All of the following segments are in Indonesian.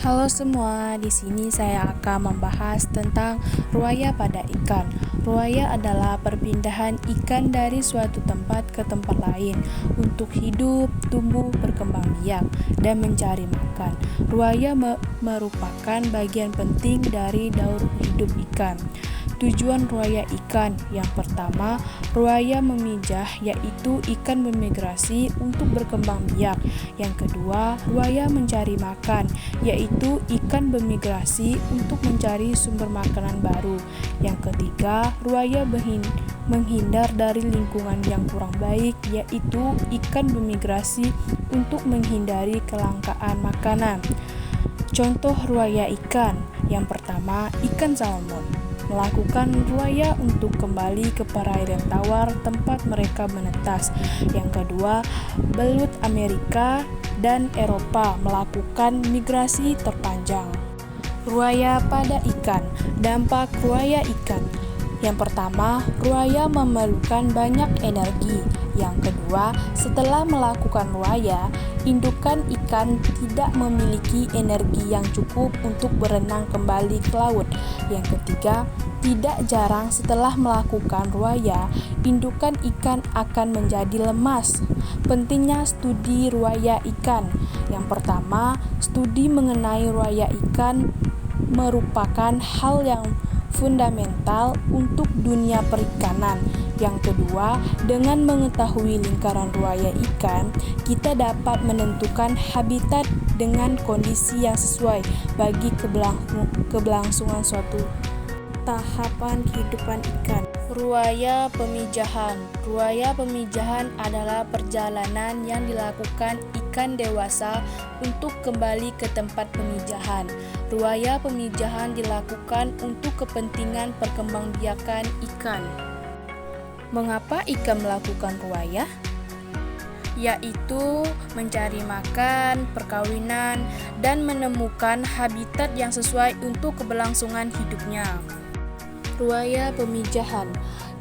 Halo semua, di sini saya akan membahas tentang ruaya pada ikan. Ruaya adalah perpindahan ikan dari suatu tempat ke tempat lain untuk hidup, tumbuh, berkembang biak, dan mencari makan. Ruaya merupakan bagian penting dari daur hidup ikan. Tujuan ruaya ikan yang pertama, ruaya memijah, yaitu ikan bermigrasi untuk berkembang biak. Yang kedua, ruaya mencari makan, yaitu ikan bermigrasi untuk mencari sumber makanan baru. Yang ketiga, ruaya menghindar dari lingkungan yang kurang baik, yaitu ikan bermigrasi untuk menghindari kelangkaan makanan. Contoh ruaya ikan, yang pertama, ikan salmon melakukan ruaya untuk kembali ke perairan tawar tempat mereka menetas. Yang kedua, belut Amerika dan Eropa melakukan migrasi terpanjang. Ruaya pada ikan. Dampak ruaya ikan. Yang pertama, ruaya memerlukan banyak energi. Yang kedua, setelah melakukan ruaya, indukan ikan tidak memiliki energi yang cukup untuk berenang kembali ke laut. Yang ketiga, tidak jarang setelah melakukan ruaya, indukan ikan akan menjadi lemas. Pentingnya studi ruaya ikan. Yang pertama, studi mengenai ruaya ikan merupakan hal yang fundamental untuk dunia perikanan. Yang kedua, dengan mengetahui lingkaran ruaya ikan, kita dapat menentukan habitat dengan kondisi yang sesuai bagi keberlangsungan suatu tahapan kehidupan ikan. Ruaya pemijahan. Ruaya pemijahan adalah perjalanan yang dilakukan ikan dewasa untuk kembali ke tempat pemijahan. Ruaya pemijahan dilakukan untuk kepentingan perkembangbiakan ikan. Mengapa ikan melakukan ruaya? Yaitu mencari makan, perkawinan, dan menemukan habitat yang sesuai untuk keberlangsungan hidupnya. Ruaya pemijahan.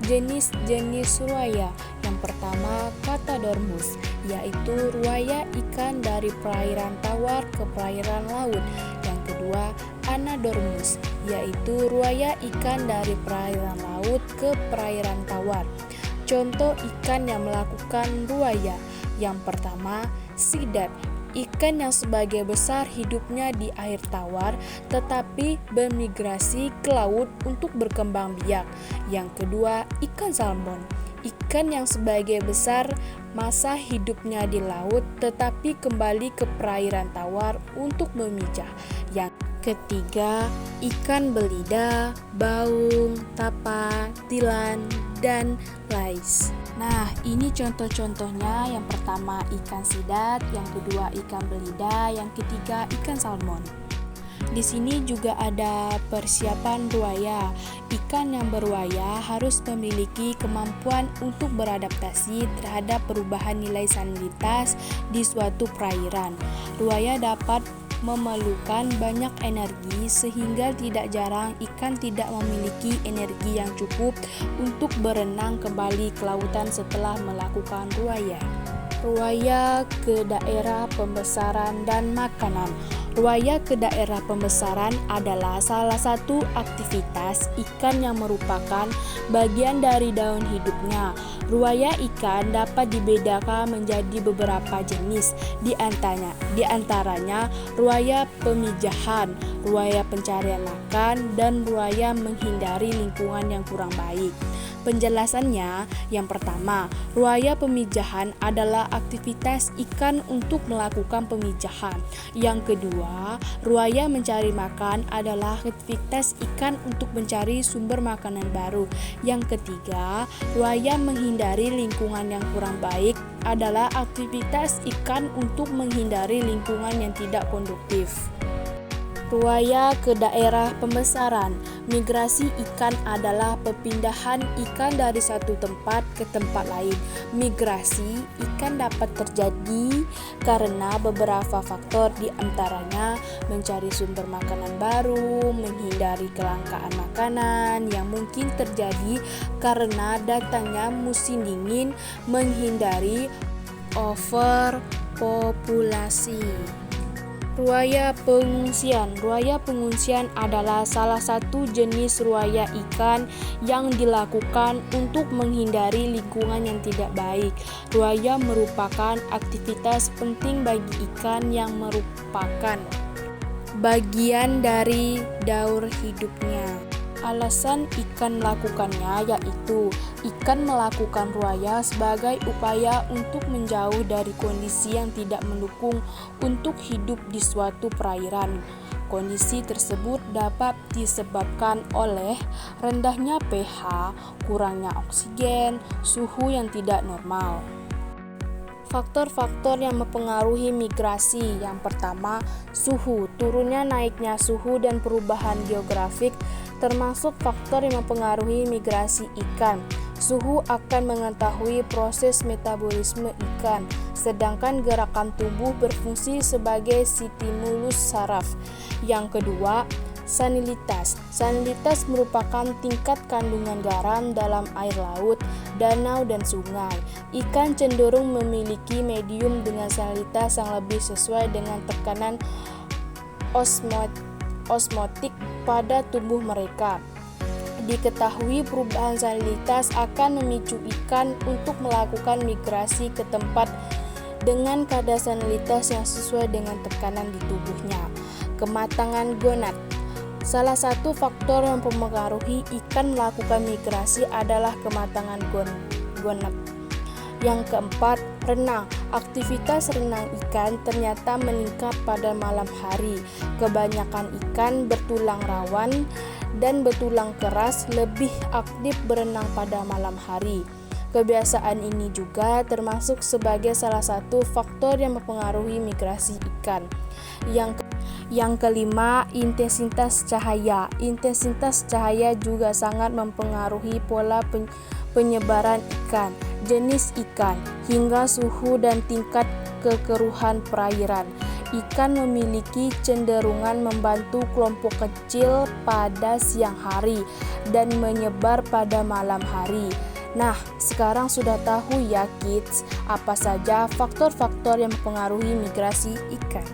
Jenis-jenis ruaya. Yang pertama, Catadormus, yaitu ruaya ikan dari perairan tawar ke perairan laut. Yang kedua, Anadormus, yaitu ruaya ikan dari perairan laut ke perairan tawar. Contoh ikan yang melakukan ruaya. Yang pertama, Sidat, ikan yang sebagai besar hidupnya di air tawar tetapi bermigrasi ke laut untuk berkembang biak. Yang kedua, ikan salmon, ikan yang sebagai besar masa hidupnya di laut tetapi kembali ke perairan tawar untuk memijah. Yang ketiga, ikan belida, baung, tapa, tilan, dan lais. Nah, ini contoh-contohnya. Yang pertama ikan sidat, yang kedua ikan belida, yang ketiga ikan salmon. Di sini juga ada persiapan ruaya. Ikan yang beruaya harus memiliki kemampuan untuk beradaptasi terhadap perubahan nilai salinitas di suatu perairan. Ruaya dapat memerlukan banyak energi sehingga tidak jarang ikan tidak memiliki energi yang cukup untuk berenang kembali ke lautan setelah melakukan ruaya. Ruaya ke daerah pembesaran dan makanan. Ruaya ke daerah pembesaran adalah salah satu aktivitas ikan yang merupakan bagian dari daun hidupnya. Ruaya ikan dapat dibedakan menjadi beberapa jenis, di antaranya ruaya pemijahan, ruaya pencarian makan, dan ruaya menghindari lingkungan yang kurang baik. Penjelasannya, yang pertama, ruaya pemijahan adalah aktivitas ikan untuk melakukan pemijahan. Yang kedua, ruaya mencari makan adalah aktivitas ikan untuk mencari sumber makanan baru. Yang ketiga, ruaya menghindari lingkungan yang kurang baik adalah aktivitas ikan untuk menghindari lingkungan yang tidak konduktif. Ruaya ke daerah pembesaran. Migrasi ikan adalah perpindahan ikan dari satu tempat ke tempat lain. Migrasi ikan dapat terjadi karena beberapa faktor, di antaranya mencari sumber makanan baru, menghindari kelangkaan makanan yang mungkin terjadi karena datangnya musim dingin, menghindari overpopulasi. Ruaya pengungsian. Ruaya pengungsian adalah salah satu jenis ruaya ikan yang dilakukan untuk menghindari lingkungan yang tidak baik. Ruaya merupakan aktivitas penting bagi ikan yang merupakan bagian dari daur hidupnya. Alasan ikan melakukannya yaitu ikan melakukan ruaya sebagai upaya untuk menjauh dari kondisi yang tidak mendukung untuk hidup di suatu perairan. Kondisi tersebut dapat disebabkan oleh rendahnya pH, kurangnya oksigen, suhu yang tidak normal. Faktor-faktor yang mempengaruhi migrasi. Yang pertama, suhu. Turunnya naiknya suhu dan perubahan geografik termasuk faktor yang mempengaruhi migrasi ikan. Suhu akan mengetahui proses metabolisme ikan, sedangkan gerakan tubuh berfungsi sebagai stimulus saraf. Yang kedua, salinitas. Salinitas merupakan tingkat kandungan garam dalam air laut, danau, dan sungai. Ikan cenderung memiliki medium dengan salinitas yang lebih sesuai dengan tekanan osmotik pada tubuh mereka. Diketahui perubahan salinitas akan memicu ikan untuk melakukan migrasi ke tempat dengan kadar salinitas yang sesuai dengan tekanan di tubuhnya. Kematangan gonad. Salah satu faktor yang mempengaruhi ikan melakukan migrasi adalah kematangan gonad. Yang keempat, renang. Aktivitas renang ikan ternyata meningkat pada malam hari. Kebanyakan ikan bertulang rawan dan bertulang keras lebih aktif berenang pada malam hari. Kebiasaan ini juga termasuk sebagai salah satu faktor yang mempengaruhi migrasi ikan. Yang kelima, intensitas cahaya. Intensitas cahaya juga sangat mempengaruhi pola penyebaran ikan, jenis ikan, hingga suhu dan tingkat kekeruhan perairan. Ikan memiliki cenderungan membantu kelompok kecil pada siang hari dan menyebar pada malam hari. Nah, sekarang sudah tahu ya kids, apa saja faktor-faktor yang mempengaruhi migrasi ikan.